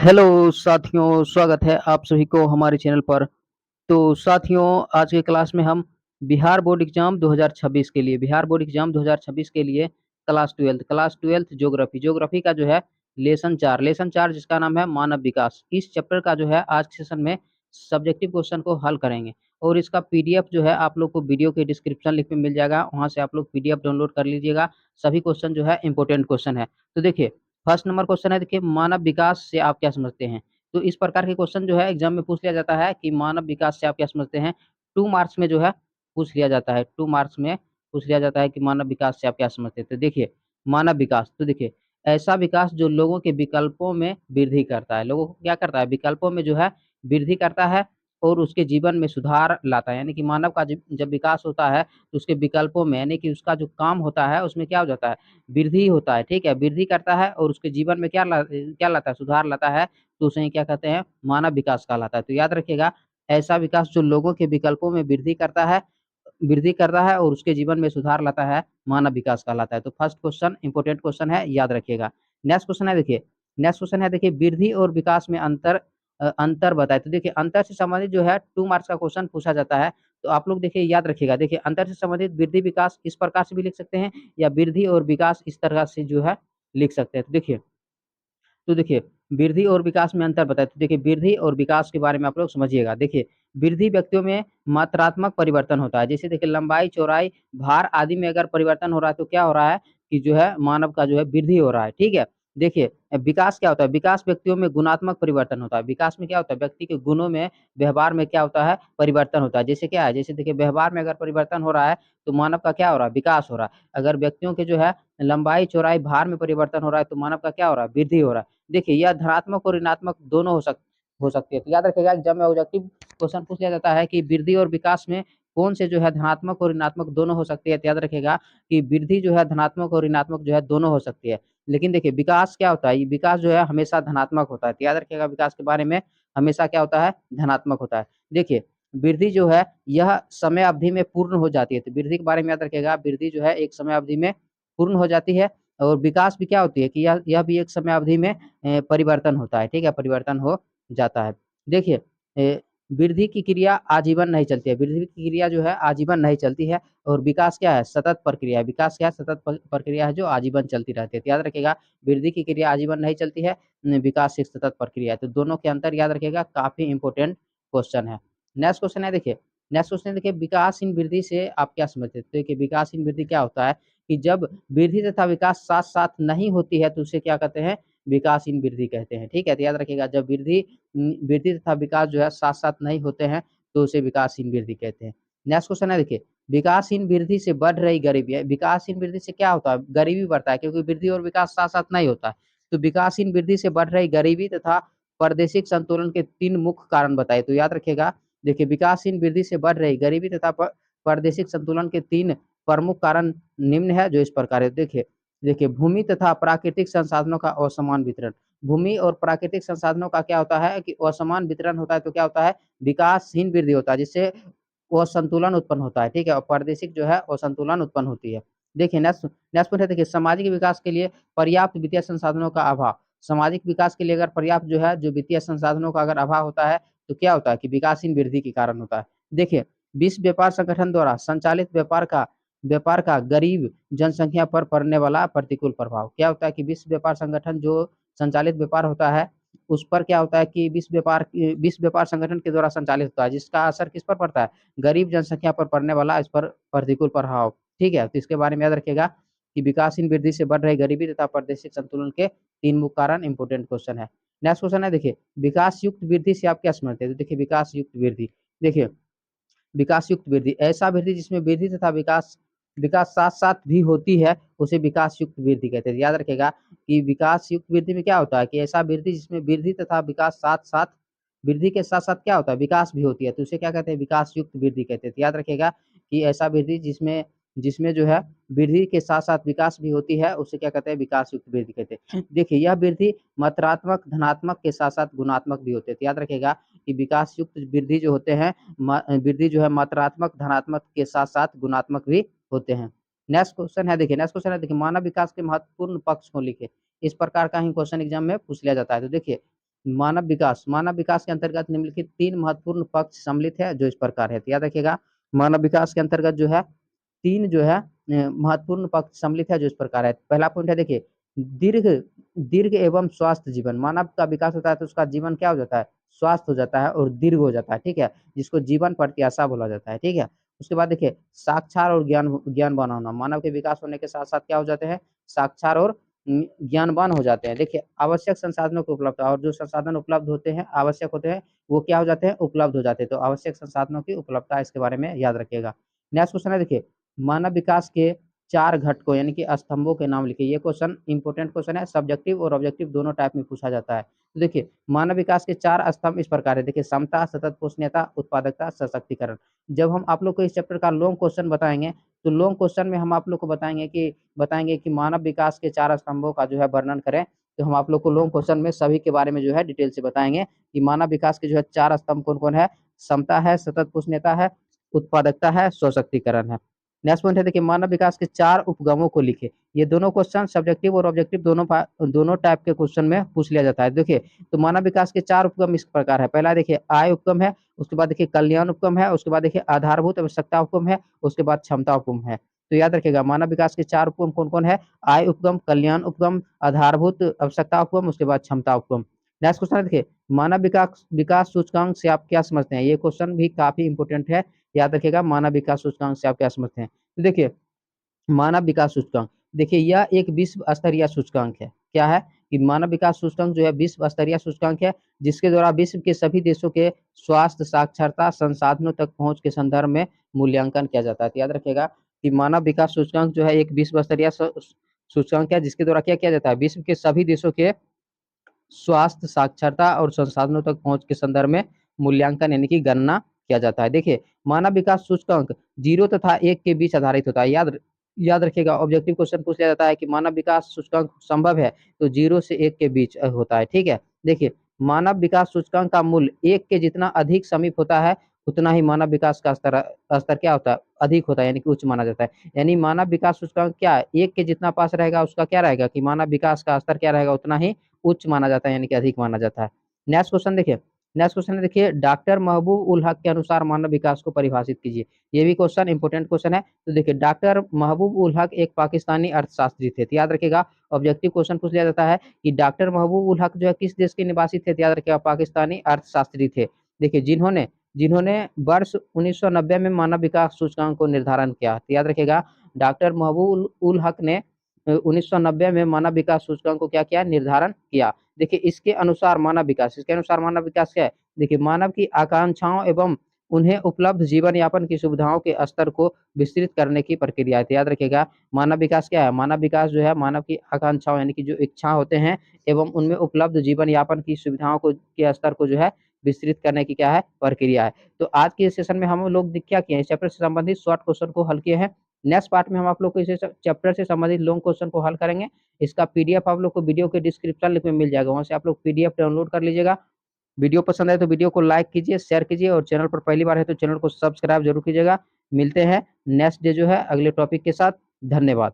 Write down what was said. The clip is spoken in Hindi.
हेलो साथियों, स्वागत है आप सभी को हमारे चैनल पर। तो साथियों, आज के क्लास में हम बिहार बोर्ड एग्जाम 2026 के लिए क्लास ट्वेल्थ ज्योग्राफी का जो है लेसन 4 जिसका नाम है मानव विकास, इस चैप्टर का जो है आज के सेशन में सब्जेक्टिव क्वेश्चन को हल करेंगे। और इसका पीडीएफ जो है आप लोग को वीडियो के डिस्क्रिप्शन लिंक में मिल जाएगा, वहां से आप लोग पीडीएफ डाउनलोड कर लीजिएगा। सभी क्वेश्चन जो है इंपॉर्टेंट क्वेश्चन है। तो देखिए, फर्स्ट नंबर क्वेश्चन है, देखिए मानव विकास से आप क्या समझते हैं। तो इस प्रकार के क्वेश्चन जो है एग्जाम में पूछ लिया जाता है कि मानव विकास से आप क्या समझते हैं। 2 मार्क्स में जो है पूछ लिया जाता है, 2 मार्क्स में पूछ लिया जाता है कि मानव विकास से आप क्या समझते हैं। तो देखिए, मानव विकास तो देखिए ऐसा विकास जो लोगों के विकल्पों में वृद्धि करता है, लोगों को क्या करता है, विकल्पों में जो है वृद्धि करता है और उसके जीवन में सुधार लाता है। यानी कि मानव का जब विकास होता है तो उसके विकल्पों में, यानी कि उसका जो काम होता है उसमें क्या हो जाता है, वृद्धि होता है। ठीक है, वृद्धि करता है और उसके जीवन में क्या लाता है, सुधार लाता है। तो उसे क्या कहते हैं, मानव विकास कहलाता है। तो याद रखिएगा, ऐसा विकास जो लोगों के विकल्पों में वृद्धि करता है और उसके जीवन में सुधार लाता है, मानव विकास कहलाता है। तो फर्स्ट क्वेश्चन इंपॉर्टेंट क्वेश्चन है, याद रखिएगा। नेक्स्ट क्वेश्चन है देखिए वृद्धि और विकास में अंतर बताए। तो देखिए, अंतर से संबंधित जो है 2 मार्क्स का क्वेश्चन पूछा जाता है। तो आप लोग देखिए, याद रखिएगा, देखिए अंतर से संबंधित वृद्धि विकास इस प्रकार से भी लिख सकते हैं या वृद्धि और विकास इस तरह से जो है लिख सकते हैं। तो देखिए वृद्धि और विकास में अंतर बताए। तो देखिए, वृद्धि और विकास के बारे में आप लोग समझिएगा। देखिए, वृद्धि व्यक्तियों में मात्रात्मक परिवर्तन होता है, जैसे देखिए लंबाई, चौड़ाई, भार आदि में अगर परिवर्तन हो रहा है तो क्या हो रहा है कि जो है मानव का जो है वृद्धि हो रहा है। ठीक है। देखिए, विकास क्या होता है, विकास व्यक्तियों में गुणात्मक परिवर्तन होता है। विकास में क्या होता है, व्यक्ति के गुणों में, व्यवहार में क्या होता है, परिवर्तन होता है। जैसे क्या है, जैसे देखिए व्यवहार में अगर परिवर्तन हो रहा है तो मानव का क्या हो रहा है, विकास हो रहा है। अगर व्यक्तियों के जो है लंबाई, चौड़ाई, भार में परिवर्तन हो रहा है तो मानव का क्या हो रहा है, वृद्धि हो रहा है। देखिए, यह धनात्मक और ऋणात्मक दोनों हो सकती है। तो याद रखिएगा, एग्जाम में ऑब्जेक्टिव क्वेश्चन पूछ लिया जाता है कि वृद्धि और विकास में कौन से जो है धनात्मक और ऋणात्मक दोनों हो सकती है। तो याद रखिएगा कि वृद्धि जो है धनात्मक और ऋणात्मक जो है दोनों हो सकती है। लेकिन देखिए, विकास क्या होता है, विकास जो है हमेशा धनात्मक होता है। तो याद रखिएगा, विकास के बारे में हमेशा क्या होता है, धनात्मक होता है। देखिए, वृद्धि जो है यह समय अवधि में पूर्ण हो जाती है। तो वृद्धि के बारे में याद रखिएगा, वृद्धि जो है एक समय अवधि में पूर्ण हो जाती है। और विकास भी क्या होती है कि यह भी एक समय अवधि में परिवर्तन होता है। ठीक है, परिवर्तन हो जाता है। देखिए, वृद्धि की क्रिया आजीवन नहीं चलती है, वृद्धि की क्रिया जो है आजीवन नहीं चलती है। और विकास क्या है, सतत प्रक्रिया है। विकास क्या है, सतत प्रक्रिया है जो आजीवन चलती रहती है। तो याद रखिएगा, वृद्धि की क्रिया आजीवन नहीं चलती है, विकास एक सतत प्रक्रिया है। तो दोनों के अंतर याद रखिएगा, काफी इंपॉर्टेंट क्वेश्चन है। नेक्स्ट क्वेश्चन है देखिए विकासहीन वृद्धि से आप क्या समझते हैं। तो देखिए, विकासहीन वृद्धि क्या होता है कि जब वृद्धि तथा विकास साथ साथ नहीं होती है तो उसे क्या कहते हैं, विकासहीन वृद्धि कहते हैं। ठीक है, तो याद रखिएगा, जब वृद्धि तथा विकास जो है साथ साथ नहीं होते हैं तो उसे विकासहीन वृद्धि कहते हैं। नेक्स्ट क्वेश्चन है देखिए, विकासहीन वृद्धि से बढ़ रही गरीबी है। विकासहीन वृद्धि से क्या होता है, गरीबी बढ़ता है, क्योंकि वृद्धि और विकास साथ साथ नहीं होता है। तो विकासहीन वृद्धि से बढ़ रही गरीबी तथा प्रादेशिक संतुलन के 3 मुख्य कारण बताए। तो याद रखिएगा, देखिए विकासहीन वृद्धि से बढ़ रही गरीबी तथा प्रादेशिक संतुलन के 3 प्रमुख कारण निम्न है जो इस प्रकार है। देखिए देखिए भूमि तथा प्राकृतिक संसाधनों का असमान वितरण। भूमि और प्राकृतिक संसाधनों का क्या होता है कि असमान वितरण होता है। तो क्या होता है, विकासहीन वृद्धि होता है, जिससे असंतुलन उत्पन्न होता है। ठीक है, और प्रादेशिक जो है असंतुलन उत्पन्न होती है। देखिए, नेक्स्ट नेक्स्ट पॉइंट है, देखिए सामाजिक विकास के लिए पर्याप्त वित्तीय संसाधनों का अभाव। सामाजिक विकास के लिए अगर पर्याप्त जो है जो वित्तीय संसाधनों का अगर अभाव होता है तो क्या होता है कि विकासहीन वृद्धि के कारण होता है। देखिए, विश्व व्यापार संगठन द्वारा संचालित व्यापार का गरीब जनसंख्या पर पड़ने वाला प्रतिकूल प्रभाव क्या होता है कि विश्व व्यापार संगठन जो संचालित व्यापार होता है उस पर क्या होता है कि विश्व व्यापार संगठन के द्वारा संचालित होता है, जिसका असर किस पर पड़ता है, गरीब जनसंख्या पर पड़ने वाला इस पर प्रतिकूल प्रभाव। ठीक है, तो इसके बारे में याद रखिएगा कि विकासहीन वृद्धि से बढ़ रही गरीबी तथा प्रादेशिक संतुलन के 3 मुख्य कारण इंपोर्टेंट क्वेश्चन है। नेक्स्ट क्वेश्चन है देखिए, विकास युक्त वृद्धि से आप क्या समझते हैं। तो देखिए, विकास युक्त वृद्धि, देखिए विकास युक्त वृद्धि ऐसा वृद्धि जिसमें वृद्धि तथा विकास विकास साथ साथ भी होती है उसे विकास युक्त वृद्धि कहते हैं। याद रखेगा कि विकास युक्त वृद्धि में क्या होता है कि ऐसा वृद्धि जिसमें वृद्धि तथा विकास साथ साथ, वृद्धि के साथ साथ क्या होता है, विकास भी होती है, तो उसे क्या कहते हैं, विकास युक्त वृद्धि कहते हैं। तो याद रखेगा कि ऐसा वृद्धि जिसमें जिसमें जो है वृद्धि के साथ साथ विकास भी होती है उसे क्या कहते हैं, विकास युक्त वृद्धि कहते हैं। देखिए, यह वृद्धि मात्रात्मक धनात्मक के साथ साथ गुणात्मक भी होते हैं। तो याद रखेगा कि विकास युक्त वृद्धि जो होते हैं, वृद्धि जो है मात्रात्मक धनात्मक के साथ साथ गुणात्मक भी होते हैं। नेक्स्ट क्वेश्चन है देखिए मानव विकास के महत्वपूर्ण पक्ष को लिखे। इस प्रकार का ही क्वेश्चन एग्जाम में पूछ लिया जाता है। तो देखिए, मानव विकास के अंतर्गत निम्नलिखित 3 महत्वपूर्ण पक्ष सम्मिलित है जो इस प्रकार है। तो याद रखिएगा, मानव विकास के अंतर्गत जो है 3 जो है महत्वपूर्ण पक्ष सम्मिलित है जो इस प्रकार है। पहला पॉइंट है देखिए, दीर्घ दीर्घ एवं स्वास्थ्य जीवन। मानव का विकास होता है तो उसका जीवन क्या हो जाता है? स्वस्थ हो जाता है और दीर्घ हो जाता है, ठीक है? जिसको जीवन प्रत्याशा बोला जाता है, ठीक है? उसके बाद देखिए, साक्षर और ज्ञानवान होना। मानव के विकास होने के साथ-साथ क्या हो जाते हैं? साक्षर और ज्ञानवान हो जाते हैं। देखिए, आवश्यक संसाधनों की उपलब्धता, और जो संसाधन उपलब्ध होते हैं, आवश्यक होते हैं, वो क्या हो जाते हैं? उपलब्ध हो जाते हैं। तो आवश्यक संसाधनों की उपलब्धता, इसके बारे में याद रखिएगा। नेक्स्ट क्वेश्चन है देखिए, मानव विकास के 4 घटकों यानी कि स्तंभों के नाम लिखिए। ये क्वेश्चन इंपॉर्टेंट क्वेश्चन है, सब्जेक्टिव और ऑब्जेक्टिव दोनों टाइप में पूछा जाता है। तो देखिए, मानव विकास के 4 स्तंभ इस प्रकार है। देखिए, समता, सतत पोषणीयता, उत्पादकता, सशक्तिकरण। जब हम आप लोग को इस चैप्टर का लॉन्ग क्वेश्चन बताएँगे, तो लॉन्ग क्वेश्चन में हम आप लोग को बताएँगे कि मानव विकास के 4 स्तंभों का जो है वर्णन करें। तो हम आप लोग को लॉन्ग क्वेश्चन में सभी के बारे में जो है डिटेल से बताएँगे कि मानव विकास के जो है 4 स्तंभ कौन-कौन है? समता है, सतत पोषणीयता है, उत्पादकता है, सशक्तिकरण है। नेक्स्ट पॉइंट है देखिए, मानव विकास के 4 उपगमों को लिखें। ये दोनों क्वेश्चन सब्जेक्टिव और ऑब्जेक्टिव दोनों टाइप के क्वेश्चन में पूछ लिया जाता है। देखिए, तो मानव विकास के 4 उपगम इस प्रकार है। पहला देखिए, आय उपगम है, उसके बाद देखिए कल्याण उपगम है, उसके बाद देखिए आधारभूत आवश्यकता उपगम है, उसके बाद क्षमता उपगम है। तो याद रखिएगा, मानव विकास के 4 उपगम कौन-कौन है? आय उपगम, कल्याण उपगम, आधारभूत आवश्यकता उपगम, उसके बाद क्षमता उपगम। नेक्स्ट क्वेश्चन है देखिए, मानव विकास विकास सूचकांक से आप क्या समझते हैं? ये क्वेश्चन भी काफ़ी इंपोर्टेंट है। याद रखिएगा, मानव विकास सूचकांक से आप क्या समझते हैं? तो देखिए, मानव विकास सूचकांक, देखिए यह एक विश्व स्तरीय सूचकांक है। क्या है? कि मानव विकास सूचकांक जो है विश्व स्तरीय सूचकांक है, जिसके द्वारा विश्व के सभी देशों के स्वास्थ्य, साक्षरता, संसाधनों तक पहुँच के संदर्भ में मूल्यांकन किया जाता है। तो याद रखिएगा कि मानव विकास सूचकांक जो है एक विश्व स्तरीय सूचकांक है, जिसके द्वारा क्या किया जाता है? विश्व के सभी देशों के स्वास्थ्य, साक्षरता और संसाधनों तक पहुँच के संदर्भ में मूल्यांकन यानी कि गणना किया जाता है। देखिए, मानव विकास सूचकांक 0 तथा 1 के बीच आधारित होता है। याद रखिएगा, ऑब्जेक्टिव क्वेश्चन पूछ लिया जाता है कि मानव विकास सूचकांक संभव है, तो 0 से 1 के बीच होता है, ठीक है? देखिए, मानव विकास सूचकांक का मूल्य 1 के जितना अधिक समीप होता है, उतना ही मानव विकास का स्तर क्या होता है? अधिक होता है, यानी कि उच्च माना जाता है। यानी मानव विकास सूचकांक क्या है? 1 के जितना पास रहेगा, उसका क्या रहेगा कि मानव विकास का स्तर क्या रहेगा? उतना ही उच्च माना जाता है, यानी कि अधिक माना जाता है। नेक्स्ट क्वेश्चन देखिए, नेक्स्ट क्वेश्चन है देखिए, डॉक्टर महबूब उल हक के अनुसार मानव विकास को परिभाषित कीजिए। ये भी क्वेश्चन इंपॉर्टेंट क्वेश्चन है। तो देखिए, डॉक्टर महबूब उल हक एक पाकिस्तानी अर्थशास्त्री थे। तो याद रखिएगा, ऑब्जेक्टिव क्वेश्चन पूछ लिया जाता है कि डॉक्टर महबूब उल हक जो है किस देश के निवासी थे? तो याद रखिएगा, पाकिस्तानी अर्थशास्त्री थे। देखिए, जिन्होंने जिन्होंने वर्ष 1990 में मानव विकास सूचकांक को निर्धारण किया। तो याद रखिएगा, डॉक्टर महबूब उल हक ने 1990 में मानव विकास सूचकांक को क्या किया? निर्धारण किया। देखिए, इसके अनुसार मानव विकास क्या है? देखिए, मानव की आकांक्षाओं एवं उन्हें उपलब्ध जीवन यापन की सुविधाओं के स्तर को विस्तृत करने की प्रक्रिया है। तो याद रखिएगा, मानव विकास क्या है? मानव विकास जो है मानव की आकांक्षाओं यानी कि जो इच्छा होते हैं एवं उनमें उपलब्ध जीवन यापन की सुविधाओं को के स्तर को जो है विस्तृत करने की क्या है? प्रक्रिया है। तो आज के सेशन में हम लोग क्या किए हैं? इस चैप्टर से संबंधित शॉर्ट क्वेश्चन को हल किए हैं। नेक्स्ट पार्ट में हम आप लोग को इस चैप्टर से संबंधित लॉन्ग क्वेश्चन को हल करेंगे। इसका पीडीएफ आप लोग को वीडियो के डिस्क्रिप्शन लिंक में मिल जाएगा, वहाँ से आप लोग पीडीएफ डाउनलोड कर लीजिएगा। वीडियो पसंद आए तो वीडियो को लाइक कीजिए, शेयर कीजिए और चैनल पर पहली बार है तो चैनल को सब्सक्राइब जरूर कीजिएगा। मिलते हैं नेक्स्ट डे जो है अगले टॉपिक के साथ। धन्यवाद।